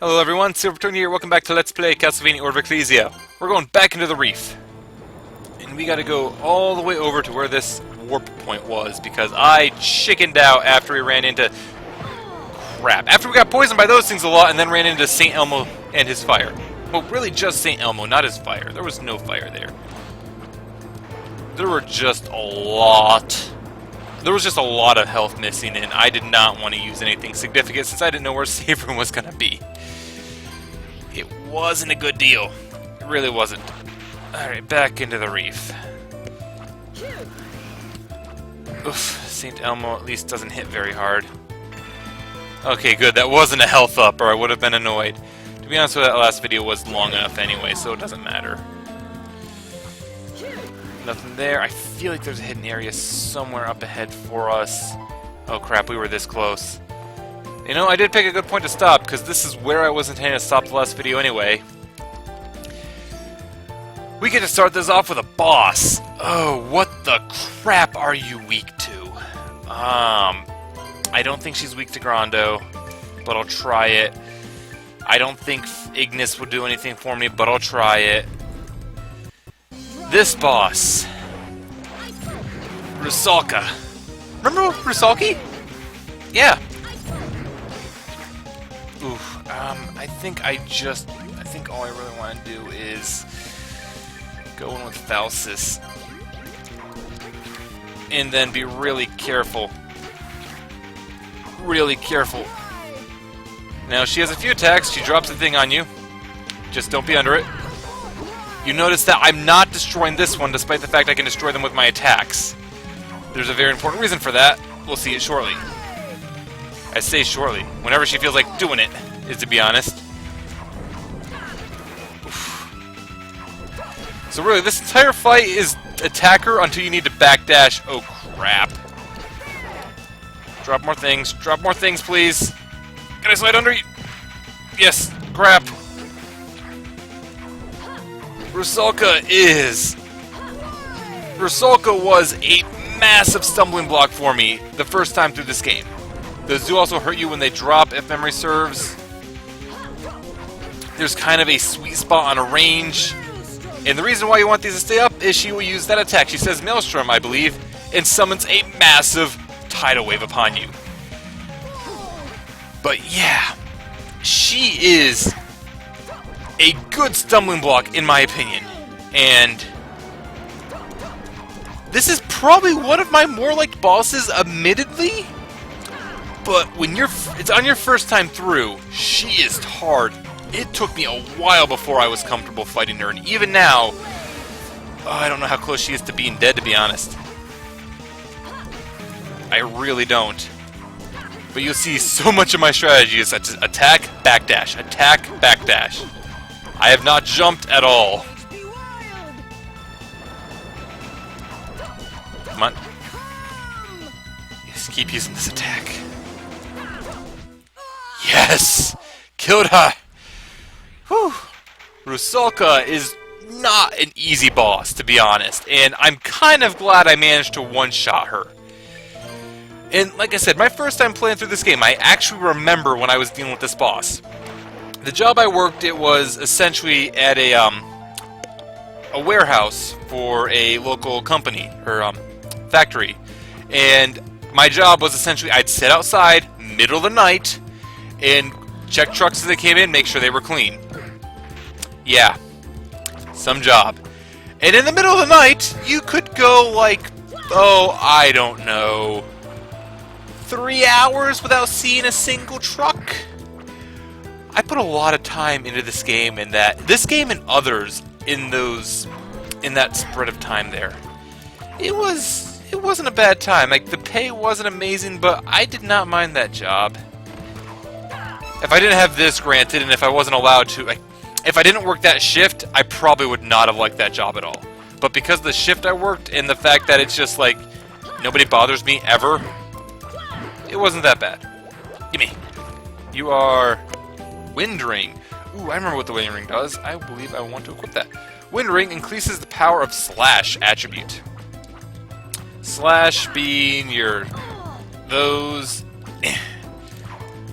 Hello everyone, Silvertongue here, welcome back to Let's Play Castlevania or Ecclesia. We're going back into the reef. And we gotta go all the way over to where this warp point was, because I chickened out after we ran into... crap. After we got poisoned by those things a lot and then ran into St. Elmo and his fire. Well, really just St. Elmo, not his fire. There was no fire there. There was just a lot of health missing, and I did not want to use anything significant since I didn't know where save room was gonna be. It wasn't a good deal. It really wasn't. Alright, back into the reef. Oof, St. Elmo at least doesn't hit very hard. Okay, good. That wasn't a health up, or I would have been annoyed. To be honest with you, that last video was long enough anyway, so it doesn't matter. Nothing there. I feel like there's a hidden area somewhere up ahead for us. Oh crap, we were this close. You know, I did pick a good point to stop, because this is where I was intending to stop the last video anyway. We get to start this off with a boss. Oh, what the crap are you weak to? I don't think she's weak to Grando, but I'll try it. I don't think Ignis will do anything for me, but I'll try it. This boss. Rusalka. Remember Rusalki? Yeah. Oof. I think all I really want to do is go in with Falsis. And then be really careful. Really careful. Now, she has a few attacks. She drops the thing on you. Just don't be under it. You notice that I'm not destroying this one, despite the fact I can destroy them with my attacks. There's a very important reason for that. We'll see it shortly. I say shortly. Whenever she feels like doing it, is to be honest. Oof. So really, this entire fight is attack her until you need to backdash. Oh, crap. Drop more things. Drop more things, please. Can I slide under you? Yes. Crap. Rusalka was a massive stumbling block for me the first time through this game. Those do also hurt you when they drop, if memory serves. There's kind of a sweet spot on a range. And the reason why you want these to stay up is she will use that attack. She says Maelstrom, I believe, and summons a massive tidal wave upon you. But yeah, she is a good stumbling block, in my opinion. And this is probably one of my more liked bosses, admittedly. But when it's on your first time through, she is hard. It took me a while before I was comfortable fighting her, and even now, I don't know how close she is to being dead, to be honest. I really don't. But you'll see so much of my strategy is attack, backdash, attack, backdash. I have not jumped at all. Come on. Yes, keep using this attack. Yes! Killed her! Whew. Rusalka is not an easy boss, to be honest, and I'm kind of glad I managed to one-shot her. And like I said, my first time playing through this game, I actually remember when I was dealing with this boss. The job I worked, it was essentially at a warehouse for a local company, or factory. And my job was essentially, I'd sit outside, middle of the night, and check trucks as they came in, make sure they were clean. Yeah, some job. And in the middle of the night, you could go like, oh, I don't know, 3 hours without seeing a single truck. I put a lot of time into this game, and others in that spread of time there. It wasn't a bad time. Like, the pay wasn't amazing, but I did not mind that job. If I didn't have this granted, and if I wasn't allowed to, like, if I didn't work that shift, I probably would not have liked that job at all. But because of the shift I worked, and the fact that it's just like, nobody bothers me ever, it wasn't that bad. Gimme. You are Wind Ring. Ooh, I remember what the Wind Ring does. I believe I want to equip that. Wind Ring increases the power of Slash attribute. Slash being those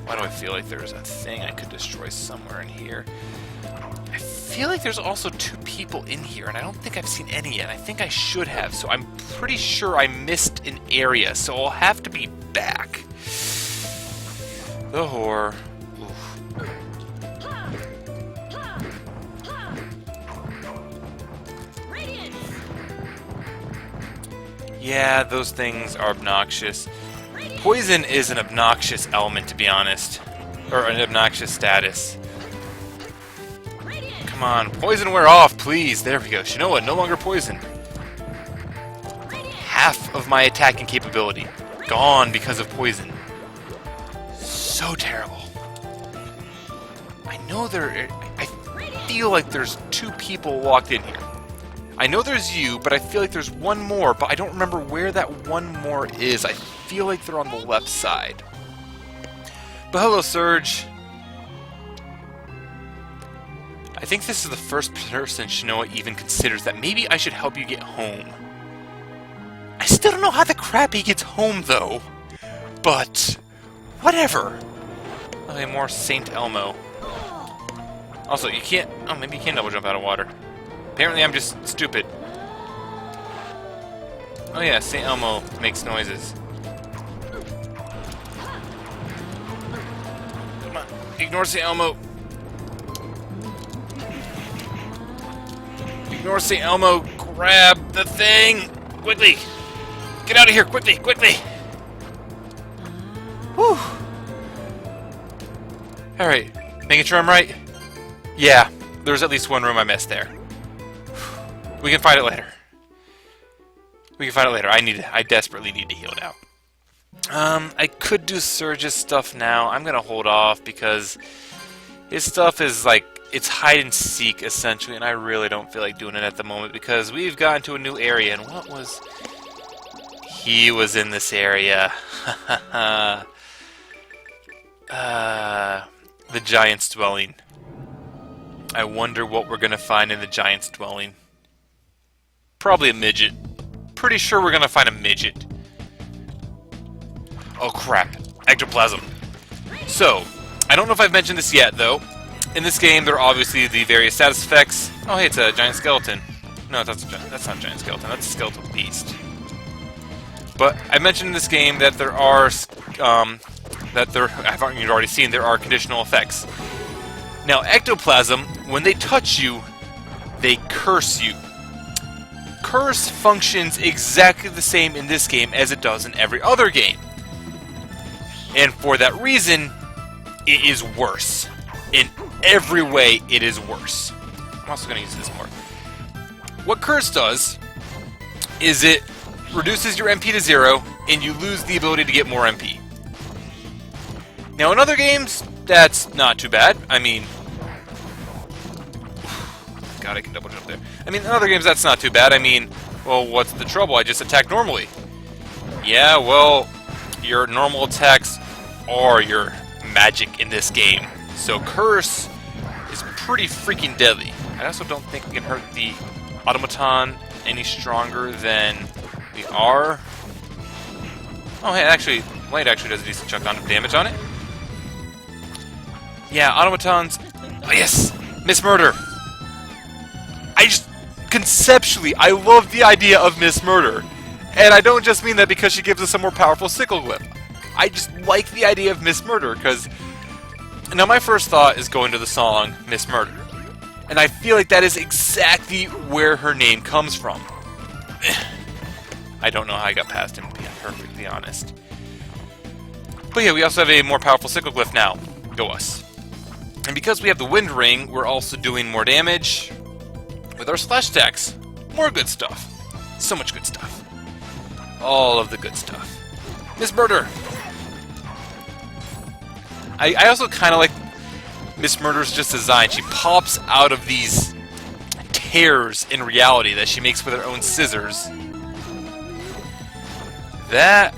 Why do I feel like there's a thing I could destroy somewhere in here? I feel like there's also 2 people in here, and I don't think I've seen any yet. I think I should have, so I'm pretty sure I missed an area, so I'll have to be back. The whore. Oof. Yeah, those things are obnoxious. Poison is an obnoxious element, to be honest. Or an obnoxious status. Come on, poison wear off, please. There we go. Shinoa, no longer poison. Half of my attacking capability gone because of poison. So terrible. I know I feel like there's 2 people walked in here. I know there's you, but I feel like there's one more, but I don't remember where that one more is. I feel like they're on the left side. But hello, Surge. I think this is the first person Shinoa even considers that maybe I should help you get home. I still don't know how the crap he gets home, though. But whatever. Okay, more Saint Elmo. Also, you can't... Oh, maybe you can double jump out of water. Apparently I'm just stupid. Oh yeah, Saint Elmo makes noises. Come on, ignore Saint Elmo. Ignore Saint Elmo, grab the thing! Quickly! Get out of here, quickly, quickly! Whew! Alright, making sure I'm right? Yeah, there's at least one room I missed there. We can find it later. We can find it later. I desperately need to heal it out. I could do Surge's stuff now. I'm gonna hold off because his stuff is like, it's hide and seek essentially, and I really don't feel like doing it at the moment because we've gotten to a new area, and what was... He was in this area. The Giant's Dwelling. I wonder what we're gonna find in the Giant's Dwelling. Probably a midget. Pretty sure we're gonna find a midget. Oh crap. Ectoplasm. So, I don't know if I've mentioned this yet, though. In this game, there are obviously the various status effects. Oh hey, it's a giant skeleton. No, that's not a giant skeleton. That's a skeletal beast. But I mentioned in this game that there are... I've already seen, there are conditional effects. Now, ectoplasm, when they touch you, they curse you. Curse functions exactly the same in this game as it does in every other game. And for that reason, it is worse. In every way, it is worse. I'm also going to use this more. What Curse does is it reduces your MP to 0, and you lose the ability to get more MP. Now, in other games, that's not too bad. I mean... God, I can double jump there. I mean, in other games, that's not too bad. I mean, well, what's the trouble? I just attack normally. Yeah, well, your normal attacks are your magic in this game. So Curse is pretty freaking deadly. I also don't think we can hurt the automaton any stronger than we are. Oh, hey, actually, Light actually does a decent chunk of damage on it. Yeah, automatons. Oh, yes! Miss Murder! Conceptually, I love the idea of Miss Murder. And I don't just mean that because she gives us a more powerful sickle glyph. I just like the idea of Miss Murder, because... Now, my first thought is going to the song Miss Murder. And I feel like that is exactly where her name comes from. I don't know how I got past him, to be perfectly honest. But yeah, we also have a more powerful sickle glyph now. Go us. And because we have the Wind Ring, we're also doing more damage with our slash attacks. More good stuff. So much good stuff. All of the good stuff. Miss Murder! I also kind of like Miss Murder's just design. She pops out of these tears in reality that she makes with her own scissors. That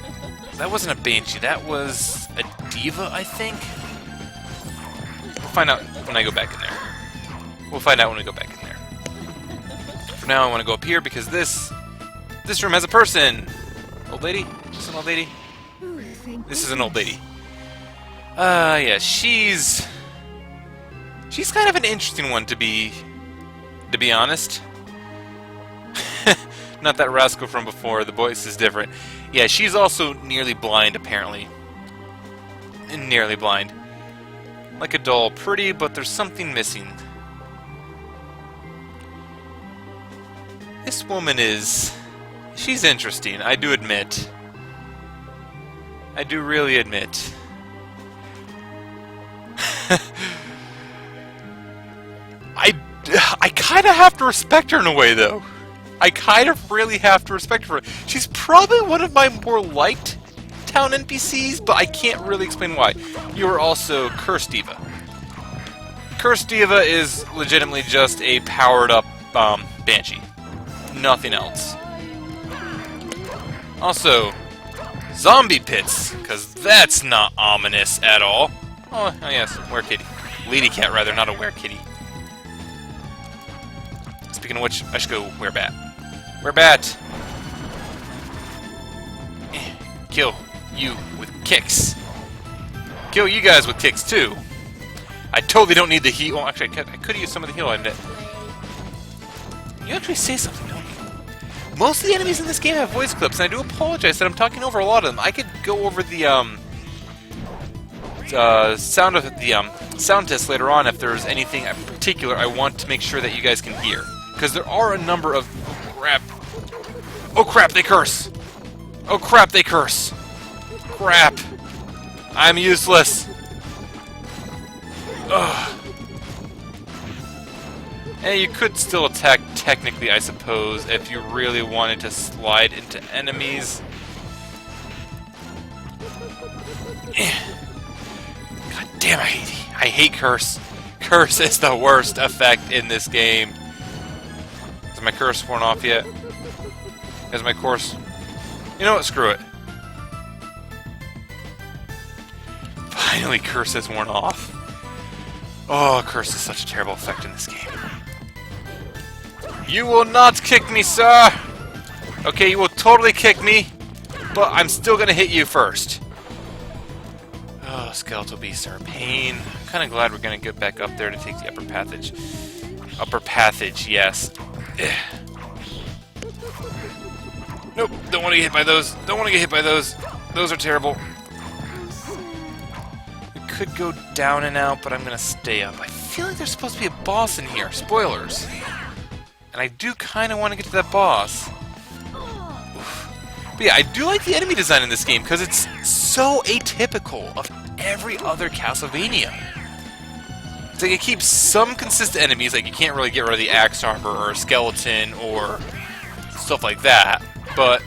wasn't a Banshee. That was a Diva, I think? We'll find out when I go back in there. We'll find out when we go back in there. For now, I want to go up here because this room has a person. Old lady? Is this an old lady? This is an old lady. Yeah, she's kind of an interesting one to be honest. Not that rascal from before. The voice is different. Yeah, she's also nearly blind, apparently. Nearly blind. Like a doll, pretty, but there's something missing. This woman is... she's interesting, I do admit. I do really admit. I kind of have to respect her in a way, though. I kind of really have to respect her. She's probably one of my more liked town NPCs, but I can't really explain why. You are also Curse Diva. Curse Diva is legitimately just a powered-up Banshee. Nothing else. Also, zombie pits, because that's not ominous at all. Oh yes, were-kitty. Lady cat, rather, not a were-kitty. Speaking of which, I should go were-bat. Were-bat! Kill you with kicks. Kill you guys with kicks, too. I totally don't need the heal. Well, actually, I could use some of the heal. You actually say something, don't you? Most of the enemies in this game have voice clips, and I do apologize that I'm talking over a lot of them. I could go over the sound of the sound test later on if there's anything in particular I want to make sure that you guys can hear. Because there are a number of... crap. Oh crap, they curse! Oh crap, they curse! Crap! I'm useless! Ugh. And you could still attack technically, I suppose, if you really wanted to slide into enemies. God damn, I hate curse. Curse is the worst effect in this game. Has my curse worn off yet? Has my course... You know what? Screw it. Finally, curse has worn off. Oh, curse is such a terrible effect in this game. You will not kick me, sir! Okay, you will totally kick me, but I'm still gonna hit you first. Oh, skeletal beasts are a pain. I'm kinda glad we're gonna get back up there to take the upper passage. Upper passage, yes. Nope, don't want to get hit by those. Don't want to get hit by those. Those are terrible. We could go down and out, but I'm going to stay up. I feel like there's supposed to be a boss in here. Spoilers. And I do kind of want to get to that boss. Oof. But yeah, I do like the enemy design in this game, because it's so atypical of every other Castlevania. It's like it keeps some consistent enemies, like you can't really get rid of the axe armor or a skeleton or stuff like that, but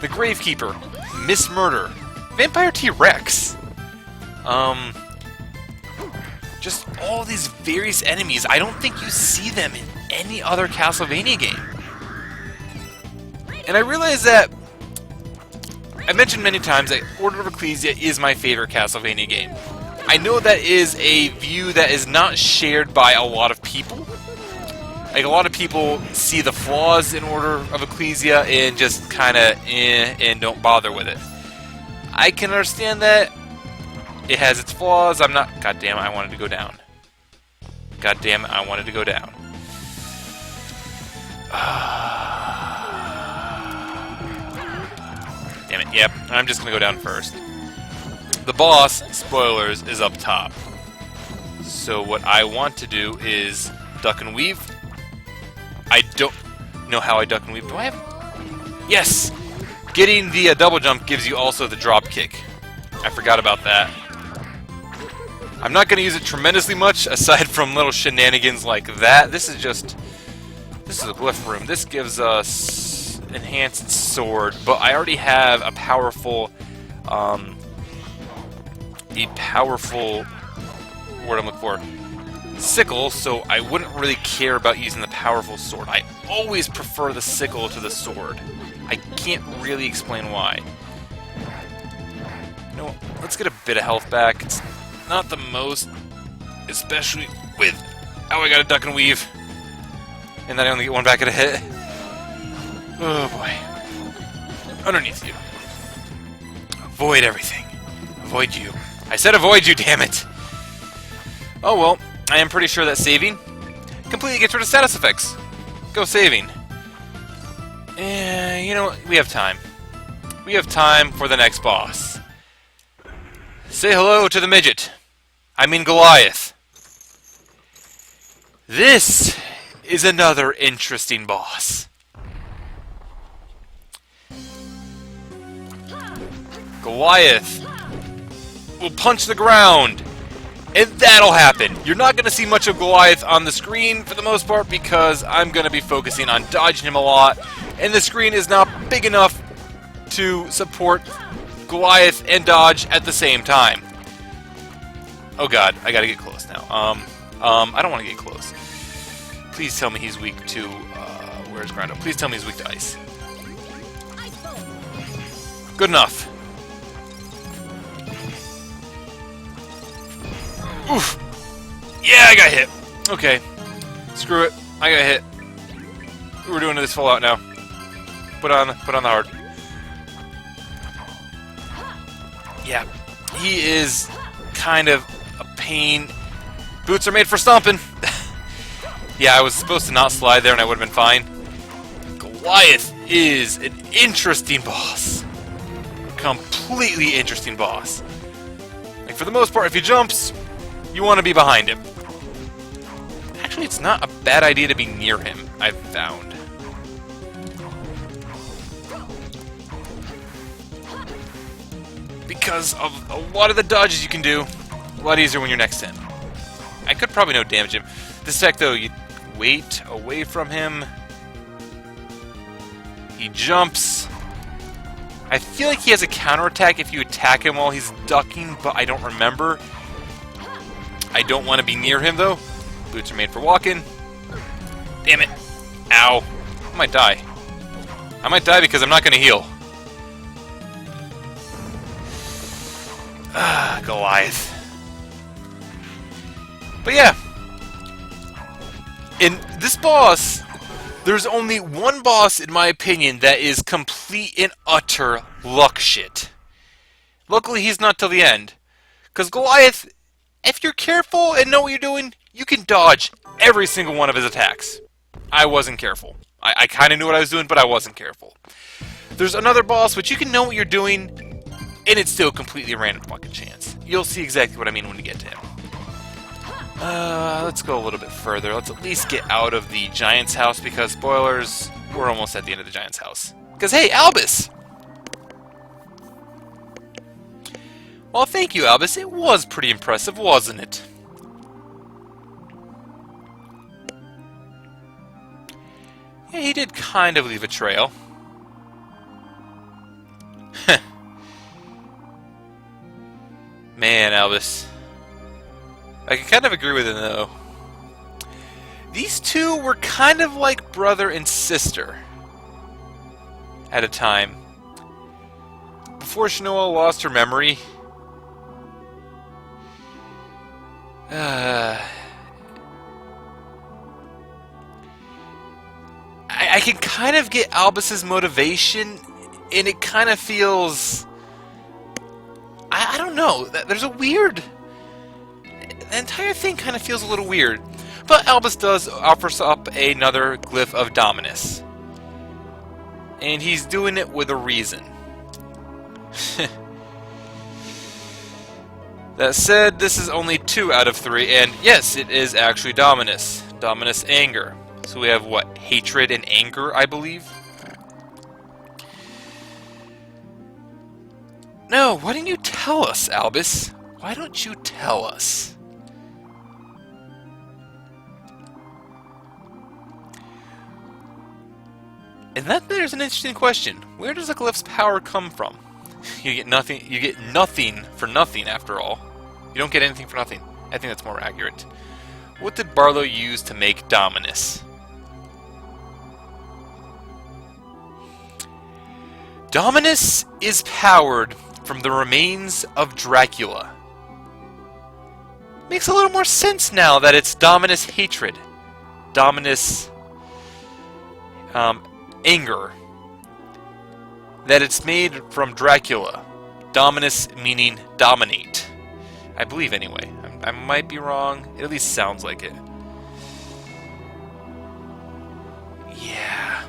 the Gravekeeper, Miss Murder, Vampire T-Rex, just all these various enemies, I don't think you see them in any other Castlevania game. And I realize that, I mentioned many times that Order of Ecclesia is my favorite Castlevania game. I know that is a view that is not shared by a lot of people. Like, a lot of people see the flaws in Order of Ecclesia and just kind of and don't bother with it. I can understand that. It has its flaws. I'm not... God damn it, I wanted to go down. God damn it, I wanted to go down. Damn it, yep. I'm just going to go down first. The boss, spoilers, is up top. So what I want to do is duck and weave. I don't know how I duck and weave. Do I have... Yes! Getting the double jump gives you also the drop kick. I forgot about that. I'm not going to use it tremendously much, aside from little shenanigans like that. This is just... This is a glyph room. This gives us enhanced sword, but I already have a powerful... word I'm looking for, sickle, so I wouldn't really care about using the powerful sword. I always prefer the sickle to the sword. I can't really explain why. You know, let's get a bit of health back. It's not the most, especially with how I got a duck and weave. And then I only get one back at a hit. Oh boy. Underneath you. Avoid everything. Avoid you. I said avoid you, damn it! Oh well, I am pretty sure that saving completely gets rid of status effects. Go saving. You know what? We have time. We have time for the next boss. Say hello to the midget. I mean Goliath. This is another interesting boss. Goliath will punch the ground, and that'll happen. You're not going to see much of Goliath on the screen for the most part because I'm going to be focusing on dodging him a lot, and the screen is not big enough to support Goliath and dodge at the same time. Oh god, I gotta get close now. I don't want to get close. Please tell me he's weak to, where's Grondo? Please tell me he's weak to ice. Good enough. Oof! Yeah, I got hit. Okay. Screw it. I got hit. We're doing this full out now. Put on the hard. Yeah. He is kind of a pain. Boots are made for stomping. Yeah, I was supposed to not slide there and I would have been fine. Goliath is an interesting boss. Completely interesting boss. Like, for the most part, if he jumps, you want to be behind him. Actually, it's not a bad idea to be near him, I've found. Because of a lot of the dodges you can do, a lot easier when you're next to him. I could probably no damage him. This tech, though, you wait away from him. He jumps. I feel like he has a counterattack if you attack him while he's ducking, but I don't remember. I don't want to be near him, though. Boots are made for walking. Damn it. Ow. I might die. I might die because I'm not going to heal. Ah, Goliath. But yeah. In this boss, there's only one boss, in my opinion, that is complete and utter luck shit. Luckily, he's not till the end. Because Goliath, if you're careful and know what you're doing, you can dodge every single one of his attacks. I wasn't careful. I kind of knew what I was doing, but I wasn't careful. There's another boss which you can know what you're doing, and it's still a completely random fucking chance. You'll see exactly what I mean when we get to him. Let's go a little bit further. Let's at least get out of the Giant's house, because, spoilers, we're almost at the end of the Giant's house. Because, hey, Albus! Well, thank you, Albus. It was pretty impressive, wasn't it? Yeah, he did kind of leave a trail. Man, Albus. I can kind of agree with him, though. These two were kind of like brother and sister at a time. Before Shanoa lost her memory, I can kind of get Albus's motivation, and it kind of feels... I don't know. There's a weird... The entire thing kind of feels a little weird. But Albus does offer up another glyph of Dominus. And he's doing it with a reason. That said, this is only 2 out of 3, and yes, it is actually Dominus. Dominus Anger. So we have, what, Hatred and Anger, I believe? No, why didn't you tell us, Albus? Why don't you tell us? And there's an interesting question. Where does the glyph's power come from? You get nothing for nothing, after all. You don't get anything for nothing. I think that's more accurate. What did Barlow use to make Dominus? Dominus is powered from the remains of Dracula. Makes a little more sense now that it's Dominus Hatred. Dominus... Anger. That it's made from Dracula. Dominus meaning dominate. I believe anyway. I might be wrong. It at least sounds like it. Yeah.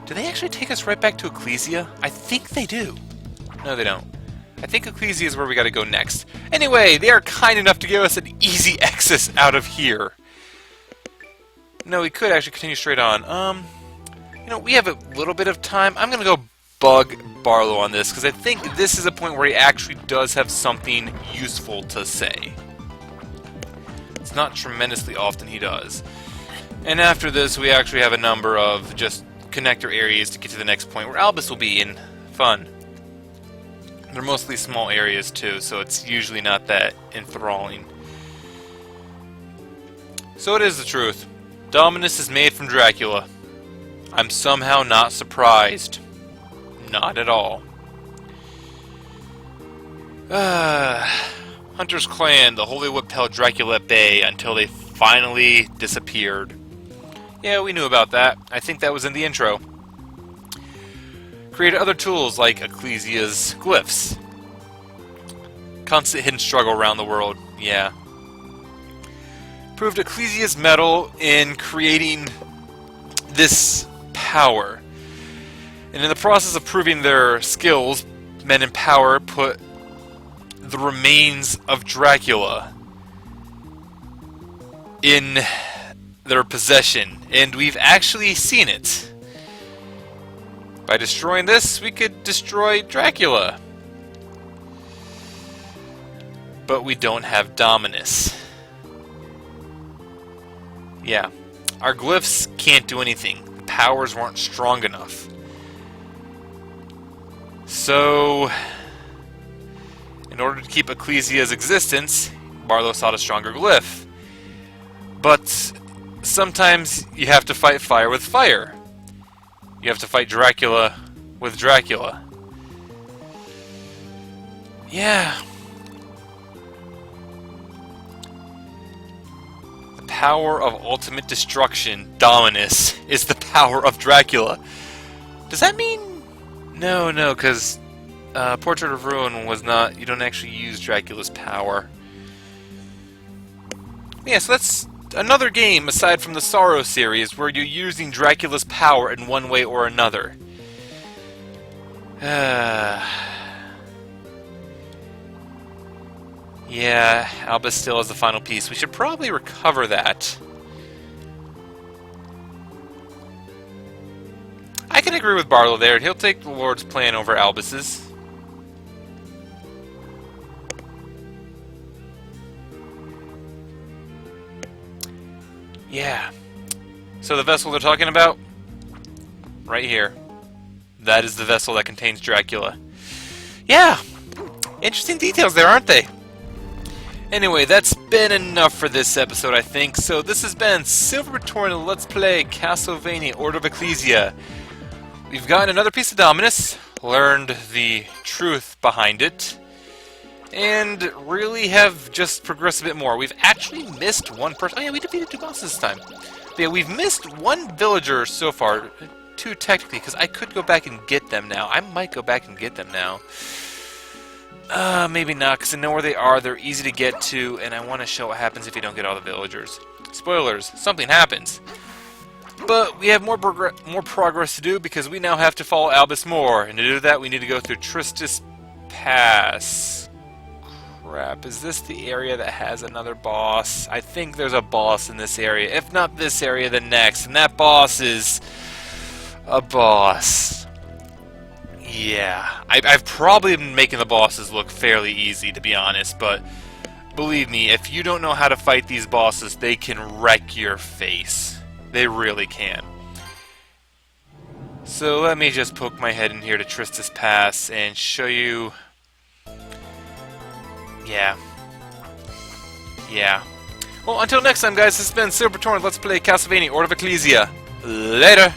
Do they actually take us right back to Ecclesia? I think they do. No, they don't. I think Ecclesia is where we gotta go next. Anyway, they are kind enough to give us an easy exit out of here. No, we could actually continue straight on. You know, we have a little bit of time. I'm gonna go bug Barlow on this, because I think this is a point where he actually does have something useful to say. It's not tremendously often he does. And after this, we actually have a number of just connector areas to get to the next point where Albus will be in. Fun. They're mostly small areas too, so it's usually not that enthralling. So it is the truth. Dominus is made from Dracula. I'm somehow not surprised. Not at all. Hunter's clan, the Holy Whip held Dracula at bay until they finally disappeared. Yeah, we knew about that. I think that was in the intro. Created other tools like Ecclesia's glyphs. Constant hidden struggle around the world. Yeah. Proved Ecclesia's mettle in creating this power. And in the process of proving their skills, men in power put the remains of Dracula in their possession. And we've actually seen it. By destroying this, we could destroy Dracula. But we don't have Dominus. Yeah. Our glyphs can't do anything. The powers weren't strong enough. So, in order to keep Ecclesia's existence, Barlow sought a stronger glyph. But sometimes you have to fight fire with fire. You have to fight Dracula with Dracula. Yeah. The power of ultimate destruction, Dominus, is the power of Dracula. Does that mean... No, because Portrait of Ruin was not... You don't actually use Dracula's power. Yeah, so that's another game aside from the Sorrow series where you're using Dracula's power in one way or another. Yeah, Albus still has the final piece. We should probably recover that. I can agree with Barlow there. He'll take the Lord's plan over Albus's. Yeah. So the vessel they're talking about? Right here. That is the vessel that contains Dracula. Yeah! Interesting details there, aren't they? Anyway, that's been enough for this episode, I think. So this has been Silver Retorn Let's Play Castlevania Order of Ecclesia. We've gotten another piece of Dominus, learned the truth behind it, and really have just progressed a bit more. We've actually missed one person. Oh yeah, we defeated 2 bosses this time. But yeah, we've missed 1 villager so far. 2 technically, because I could go back and get them now. I might go back and get them now. Maybe not, because I know where they are. They're easy to get to, and I want to show what happens if you don't get all the villagers. Spoilers, something happens. But we have more progress to do, because we now have to follow Albus more. And to do that, we need to go through Tristis Pass. Crap, is this the area that has another boss? I think there's a boss in this area. If not this area, then next. And that boss is... a boss. Yeah, I've probably been making the bosses look fairly easy, to be honest, but believe me, if you don't know how to fight these bosses, they can wreck your face. They really can. So let me just poke my head in here to Tristis Pass and show you... Yeah. Well, until next time, guys, this has been Silver Torn. Let's play Castlevania Order of Ecclesia. Later!